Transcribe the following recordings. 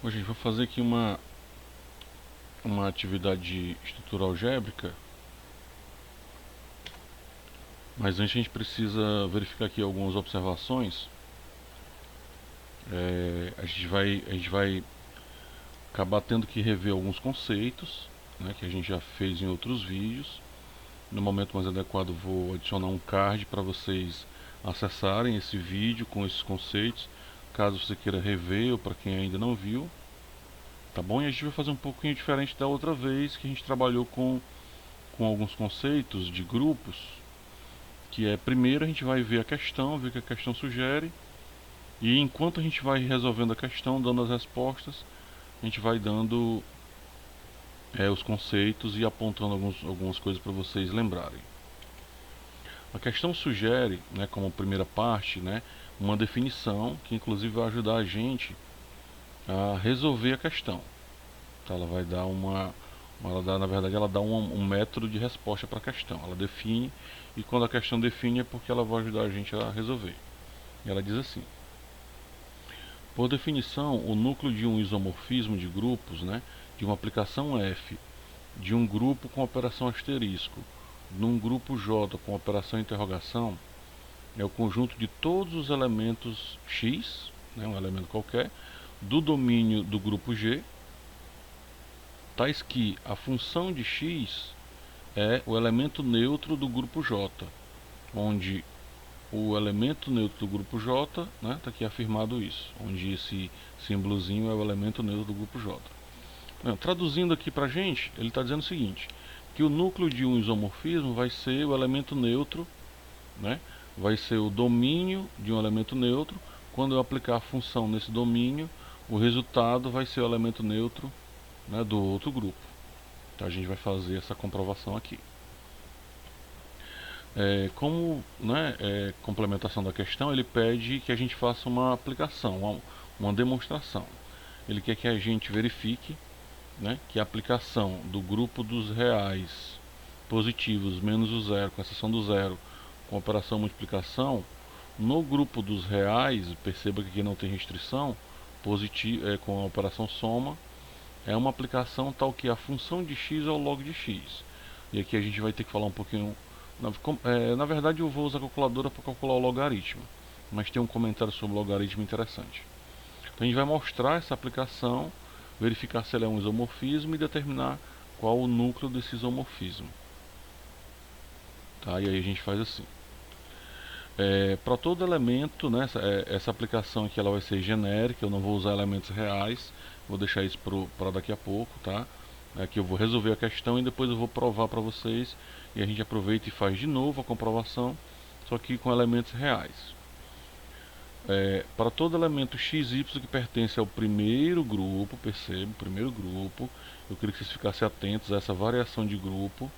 Bom, gente, vou fazer aqui uma atividade estrutura algébrica, mas antes a gente precisa verificar aqui algumas observações. A gente vai acabar tendo que rever alguns conceitos, né, que a gente já fez em outros vídeos. No momento mais adequado vou adicionar um card para vocês acessarem esse vídeo com esses conceitos, caso você queira rever ou para quem ainda não viu. Tá bom? E a gente vai fazer um pouquinho diferente da outra vez que a gente trabalhou com alguns conceitos de grupos, que é primeiro a gente vai ver a questão, ver o que a questão sugere, e enquanto a gente vai resolvendo a questão, dando as respostas, a gente vai dando os conceitos e apontando algumas coisas para vocês lembrarem. A questão sugere, né, como primeira parte, né, uma definição que inclusive vai ajudar a gente a resolver a questão. Tá? Ela vai dar na verdade, ela dá um método de resposta para a questão. Ela define, e quando a questão define é porque ela vai ajudar a gente a resolver. E ela diz assim: por definição, o núcleo de um isomorfismo de grupos, né, de uma aplicação F, de um grupo com operação asterisco, num grupo J com operação interrogação, é o conjunto de todos os elementos X, né, um elemento qualquer, do domínio do grupo G, tais que a função de X é o elemento neutro do grupo J, onde o elemento neutro do grupo J, né, está aqui afirmado isso, onde esse símbolozinho é o elemento neutro do grupo J. Traduzindo aqui para a gente, ele está dizendo o seguinte, que o núcleo de um isomorfismo vai ser o elemento neutro, né, vai ser o domínio de um elemento neutro. Quando eu aplicar a função nesse domínio, o resultado vai ser o elemento neutro, né, do outro grupo. Então a gente vai fazer essa comprovação aqui. Como, né, complementação da questão, ele pede que a gente faça uma aplicação, uma demonstração. Ele quer que a gente verifique, né, que a aplicação do grupo dos reais positivos menos o zero, com exceção do zero, com operação multiplicação, no grupo dos reais, perceba que aqui não tem restrição, com a operação soma, é uma aplicação tal que a função de x é o log de x. E aqui a gente vai ter que falar um pouquinho. Na verdade, eu vou usar a calculadora para calcular o logaritmo, mas tem um comentário sobre o logaritmo interessante. Então a gente vai mostrar essa aplicação, verificar se ela é um isomorfismo e determinar qual o núcleo desse isomorfismo. Tá? E aí a gente faz assim. Para todo elemento, né, essa aplicação aqui ela vai ser genérica, eu não vou usar elementos reais, vou deixar isso para daqui a pouco, tá? Aqui eu vou resolver a questão e depois eu vou provar para vocês, e a gente aproveita e faz de novo a comprovação, só que com elementos reais. Para todo elemento xy que pertence ao primeiro grupo, percebe, primeiro grupo, eu queria que vocês ficassem atentos a essa variação de grupo,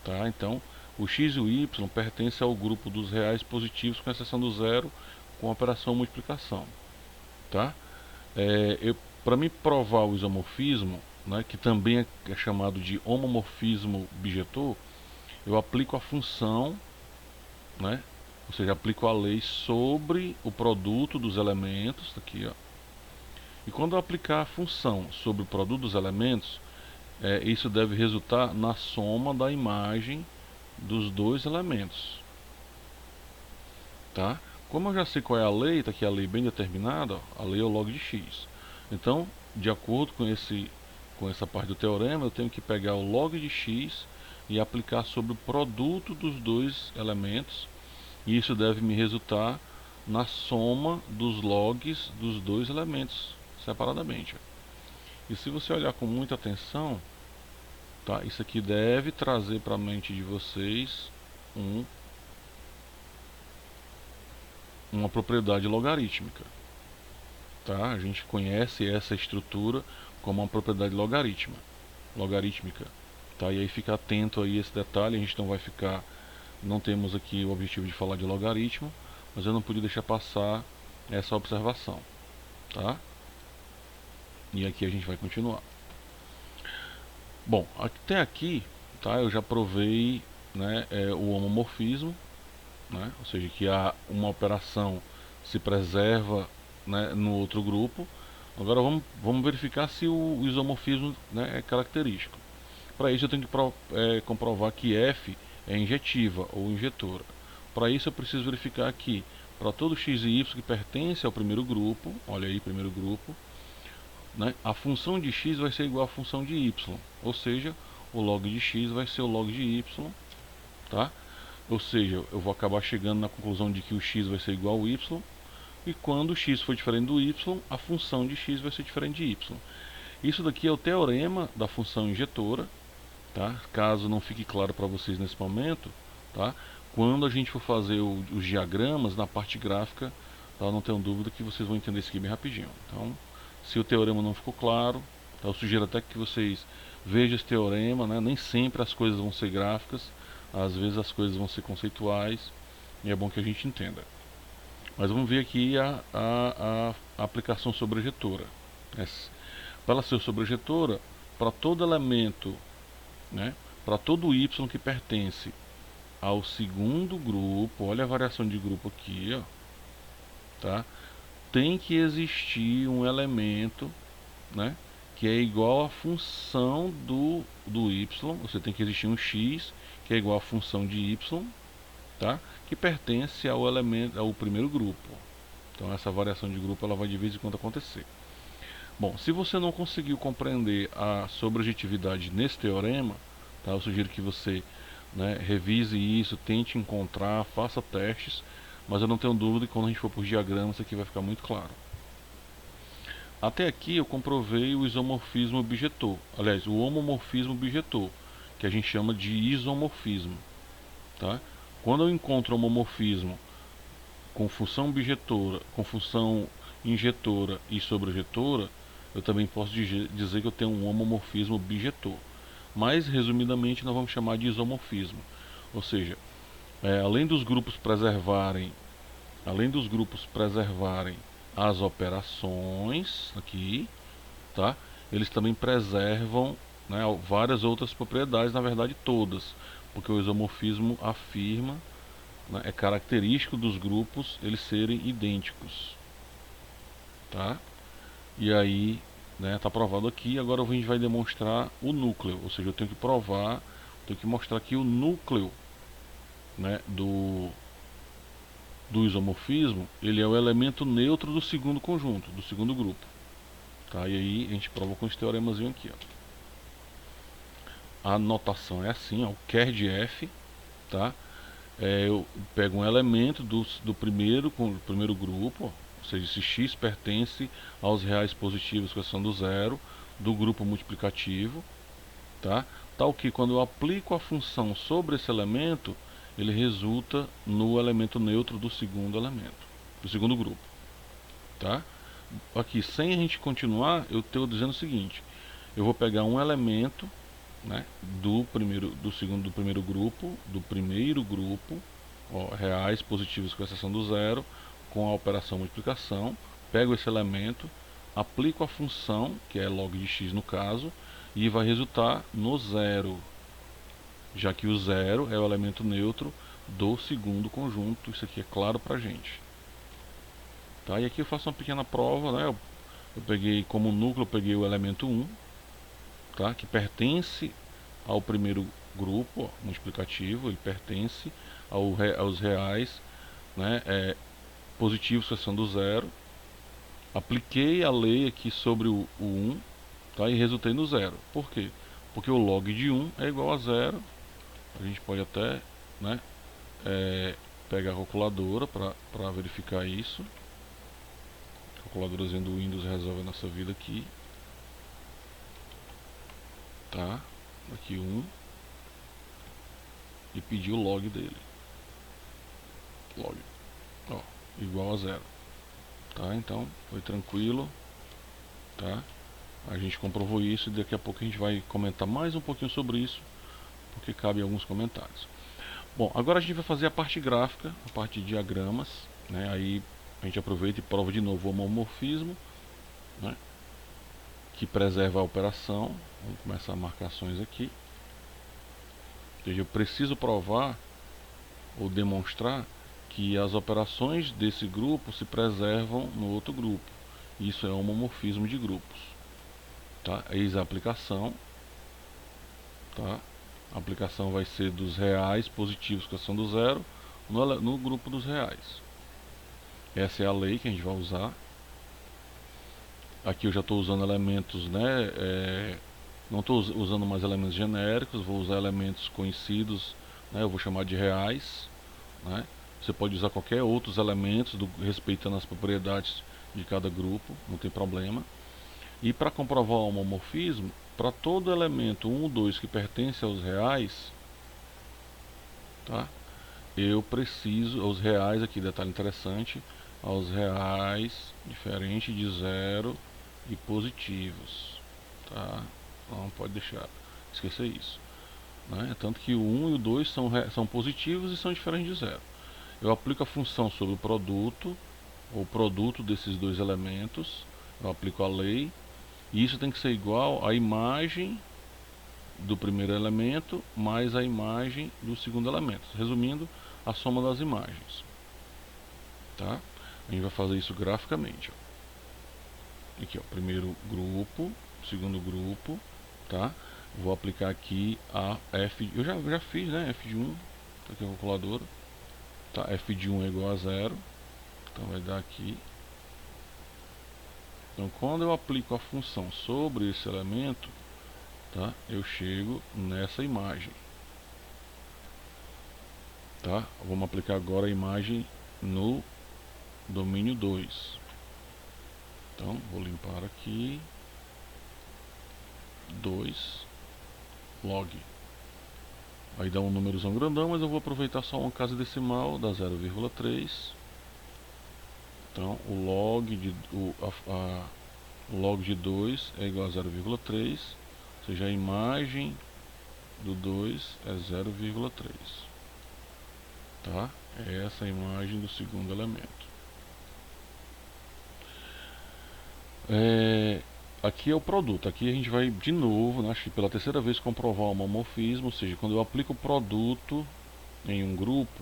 tá? Então, o x e o y pertencem ao grupo dos reais positivos, com exceção do zero, com operação multiplicação, tá? Para me provar o isomorfismo, né, que também é chamado de homomorfismo bijetor, eu aplico a função, né, ou seja, aplico a lei sobre o produto dos elementos, tá aqui, ó. E quando eu aplicar a função sobre o produto dos elementos, isso deve resultar na soma da imagem dos dois elementos, tá? Como eu já sei qual é a lei, está aqui a lei bem determinada, ó, a lei é o log de x. Então, de acordo com essa parte do teorema, eu tenho que pegar o log de x e aplicar sobre o produto dos dois elementos, e isso deve me resultar na soma dos logs dos dois elementos separadamente. E se você olhar com muita atenção, tá, isso aqui deve trazer para a mente de vocês uma propriedade logarítmica. Tá? A gente conhece essa estrutura como uma propriedade logarítmica. Tá? E aí fica atento aí a esse detalhe, a gente não temos aqui o objetivo de falar de logaritmo, mas eu não podia deixar passar essa observação. Tá? E aqui a gente vai continuar. Bom, até aqui, tá, eu já provei, né, o homomorfismo, né, ou seja, que uma operação se preserva, né, no outro grupo. Agora vamos verificar se o isomorfismo, né, é característico. Para isso eu tenho que comprovar que F é injetiva ou injetora. Para isso eu preciso verificar que para todo x e y que pertence ao primeiro grupo, olha aí, primeiro grupo, né, a função de x vai ser igual à função de y, ou seja, o log de x vai ser o log de y, tá? Ou seja, eu vou acabar chegando na conclusão de que o x vai ser igual ao y, e quando o x for diferente do y, a função de x vai ser diferente de y. Isso daqui é o teorema da função injetora, tá? Caso não fique claro para vocês nesse momento, tá? Quando a gente for fazer os diagramas na parte gráfica, tá? Não tenho dúvida que vocês vão entender isso aqui bem rapidinho. Então, se o teorema não ficou claro, tá? Eu sugiro até que vocês vejam esse teorema, né? Nem sempre as coisas vão ser gráficas, às vezes as coisas vão ser conceituais, e é bom que a gente entenda. Mas vamos ver aqui a aplicação sobrejetora. Para ela ser sobrejetora, para todo elemento, né, para todo y que pertence ao segundo grupo, olha a variação de grupo aqui, ó, tá? Tem que existir um elemento, né, que é igual à função do y, você tem que existir um x que é igual à função de y, tá? Que pertence ao elemento, ao primeiro grupo. Então essa variação de grupo ela vai de vez em quando acontecer. Bom, se você não conseguiu compreender a sobrejetividade nesse teorema, tá, eu sugiro que você, né, revise isso, tente encontrar, faça testes, mas eu não tenho dúvida que quando a gente for por diagramas isso aqui vai ficar muito claro. Até aqui eu comprovei o isomorfismo objetor, aliás, o homomorfismo objetor, que a gente chama de isomorfismo, tá? Quando eu encontro homomorfismo com função objetora, com função injetora e sobrejetora, eu também posso dizer que eu tenho um homomorfismo bijetor. Mas, resumidamente, nós vamos chamar de isomorfismo. Ou seja, além dos grupos preservarem as operações aqui, tá? Eles também preservam, né, várias outras propriedades, na verdade todas, porque o isomorfismo afirma, né, é característico dos grupos eles serem idênticos, tá? E aí, né, tá provado aqui. Agora a gente vai demonstrar o núcleo, ou seja, eu tenho que provar, tenho que mostrar aqui o núcleo, né, do isomorfismo. Ele é o elemento neutro do segundo conjunto, do segundo grupo, tá? E aí a gente prova com esse teoremazinho aqui, ó. A notação é assim, ó, o quer de f, tá? Eu pego um elemento do primeiro grupo, ou seja, esse x pertence aos reais positivos com exceção do zero do grupo multiplicativo, tá? Tal que quando eu aplico a função sobre esse elemento, ele resulta no elemento neutro do segundo elemento, do segundo grupo, tá? Aqui, sem a gente continuar, eu estou dizendo o seguinte: eu vou pegar um elemento, né, do primeiro grupo, ó, reais positivos com exceção do zero, com a operação multiplicação, pego esse elemento, aplico a função, que é log de x no caso, e vai resultar no zero, já que o zero é o elemento neutro do segundo conjunto. Isso aqui é claro pra gente, tá? E aqui eu faço uma pequena prova, né? Eu peguei como núcleo, eu peguei o elemento 1, tá? Que pertence ao primeiro grupo, ó, multiplicativo, ele pertence aos reais, né, positivos com exceção do zero. Apliquei a lei aqui sobre o 1, tá? E resultei no zero. Por quê? Porque o log de 1 é igual a zero. A gente pode até, né, pegar a calculadora para verificar isso. A calculadorazinha do Windows resolve a nossa vida aqui, tá? Aqui 1 e pedir o log dele, log, ó, igual a zero, tá? Então foi tranquilo, tá? A gente comprovou isso e daqui a pouco a gente vai comentar mais um pouquinho sobre isso, porque cabe alguns comentários. Bom, agora a gente vai fazer a parte gráfica, a parte de diagramas, né? Aí a gente aproveita e prova de novo o homomorfismo, né, que preserva a operação. Vamos começar marcações aqui. Ou seja, eu preciso provar ou demonstrar que as operações desse grupo se preservam no outro grupo. Isso é homomorfismo de grupos. Tá? Eis a aplicação. Tá? A aplicação vai ser dos reais positivos com a ação do zero no grupo dos reais. Essa é a lei que a gente vai usar. Aqui eu já estou usando elementos, né? Não estou usando mais elementos genéricos, vou usar elementos conhecidos, né? Eu vou chamar de reais, né? Você pode usar qualquer outros elementos, respeitando as propriedades de cada grupo, não tem problema. E para comprovar o homomorfismo, para todo elemento 1, 2 que pertence aos reais, tá? Eu preciso, aos reais aqui, detalhe interessante, aos reais, diferente de zero e positivos, tá? Não pode deixar, esquecer isso, né? Tanto que o 1 e o 2 são positivos e são diferentes de zero. Eu aplico a função sobre o produto desses dois elementos, eu aplico a lei, e isso tem que ser igual à imagem do primeiro elemento mais a imagem do segundo elemento. Resumindo, a soma das imagens. Tá? A gente vai fazer isso graficamente. Ó. Aqui, ó, primeiro grupo, segundo grupo, tá? Vou aplicar aqui a F, eu já fiz, né? F de 1, tá aqui a calculadora. Tá? F de 1 é igual a 0, então vai dar aqui. Então, quando eu aplico a função sobre esse elemento, tá? Eu chego nessa imagem. Tá? Vamos aplicar agora a imagem no domínio 2. Então, vou limpar aqui. 2 log. Aí dá um númerozão grandão, mas eu vou aproveitar só uma casa decimal da 0,3. Então, o log de 2 é igual a 0,3, ou seja, a imagem do 2 é 0,3. Tá? É essa a imagem do segundo elemento. Aqui é o produto. Aqui a gente vai de novo, né, acho que pela terceira vez, comprovar o homomorfismo, ou seja, quando eu aplico o produto em um grupo,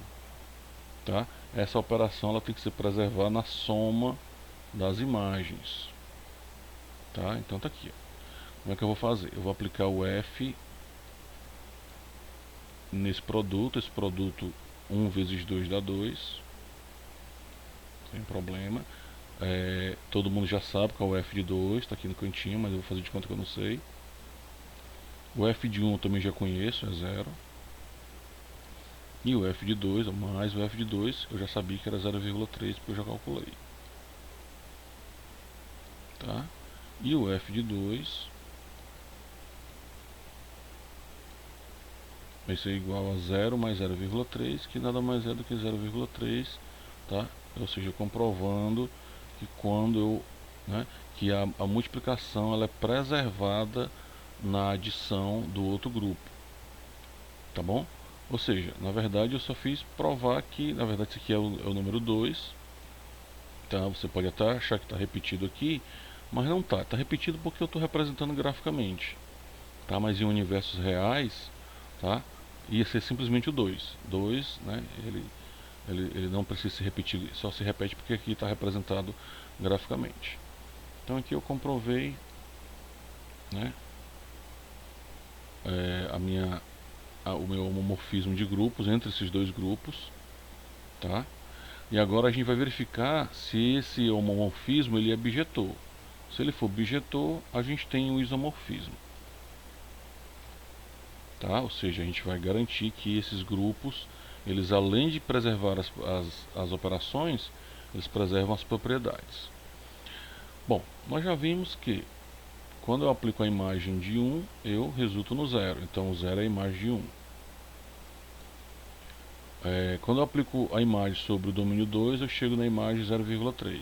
tá? Essa operação ela tem que ser preservada na soma das imagens. Tá? Então tá aqui. Ó. Como é que eu vou fazer? Eu vou aplicar o F nesse produto. Esse produto 1 vezes 2 dá 2. Sem problema. Todo mundo já sabe qual é o F de 2, está aqui no cantinho, mas eu vou fazer de conta que eu não sei. O F de 1 eu também já conheço, é 0. E o F de 2, mais o F de 2, eu já sabia que era 0,3 porque eu já calculei. Tá? E o F de 2 vai ser igual a 0 mais 0,3, que nada mais é do que 0,3, tá? Ou seja, comprovando que quando eu, né, que a multiplicação ela é preservada na adição do outro grupo, tá bom? Ou seja, na verdade eu só fiz provar que, na verdade isso aqui é o número 2, tá? Você pode até achar que está repetido aqui, mas não está, está repetido porque eu estou representando graficamente, tá? Mas em universos reais, tá? Ia ser simplesmente o 2. 2, né? Ele não precisa se repetir, só se repete porque aqui está representado graficamente. Então aqui eu comprovei, né, o meu homomorfismo de grupos entre esses dois grupos, tá? E agora a gente vai verificar se esse homomorfismo ele é bijetor. Se ele for bijetor, a gente tem o isomorfismo, tá? Ou seja, a gente vai garantir que esses grupos, eles além de preservar as operações, eles preservam as propriedades. Bom, nós já vimos que quando eu aplico a imagem de 1, eu resulto no 0. Então o 0 é a imagem de 1. Quando eu aplico a imagem sobre o domínio 2, eu chego na imagem 0,3.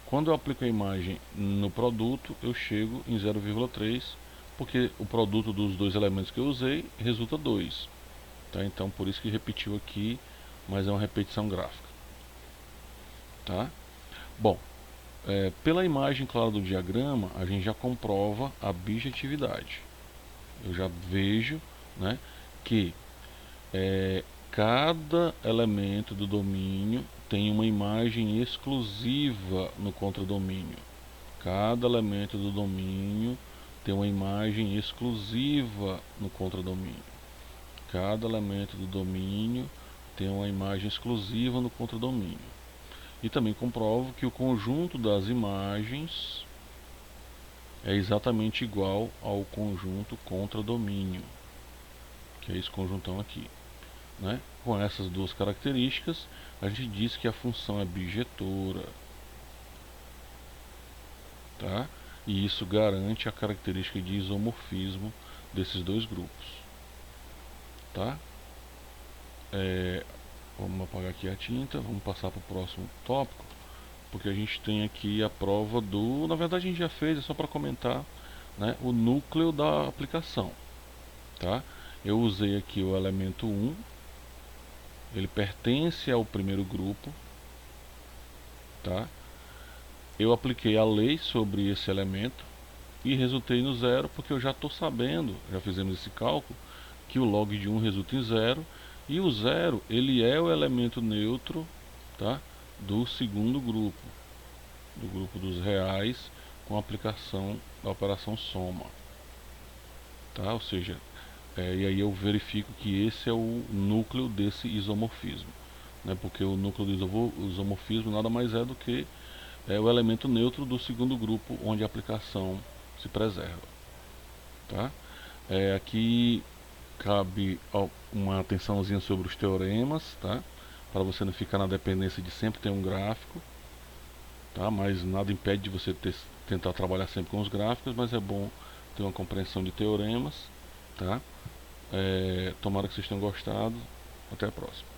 Quando eu aplico a imagem no produto, eu chego em 0,3, porque o produto dos dois elementos que eu usei resulta 2. Tá? Então por isso que repetiu aqui, mas é uma repetição gráfica. Tá? Bom, pela imagem clara do diagrama, a gente já comprova a bijetividade. Eu já vejo, né, que cada elemento do domínio tem uma imagem exclusiva no contradomínio. Cada elemento do domínio tem uma imagem exclusiva no contradomínio. Cada elemento do domínio tem uma imagem exclusiva no contradomínio. E também comprovo que o conjunto das imagens é exatamente igual ao conjunto contradomínio, que é esse conjuntão aqui, né? Com essas duas características, a gente diz que a função é bijetora, tá? E isso garante a característica de isomorfismo desses dois grupos, tá? Vamos apagar aqui a tinta, vamos passar para o próximo tópico, porque a gente tem aqui a prova do... Na verdade a gente já fez, é só para comentar, né, o núcleo da aplicação, tá? Eu usei aqui o elemento 1, ele pertence ao primeiro grupo, tá? Eu apliquei a lei sobre esse elemento e resultei no zero, porque eu já estou sabendo, já fizemos esse cálculo, que o log de 1 resulta em zero, e o zero ele é o elemento neutro, tá, do segundo grupo, do grupo dos reais, com a aplicação da operação soma, tá? Ou seja, e aí eu verifico que esse é o núcleo desse isomorfismo, né? Porque o núcleo do isomorfismo nada mais é do que o elemento neutro do segundo grupo onde a aplicação se preserva, tá? Aqui cabe uma atençãozinha sobre os teoremas, tá? Para você não ficar na dependência de sempre ter um gráfico, tá? Mas nada impede de você tentar trabalhar sempre com os gráficos, mas é bom ter uma compreensão de teoremas, tá? Tomara que vocês tenham gostado. Até a próxima.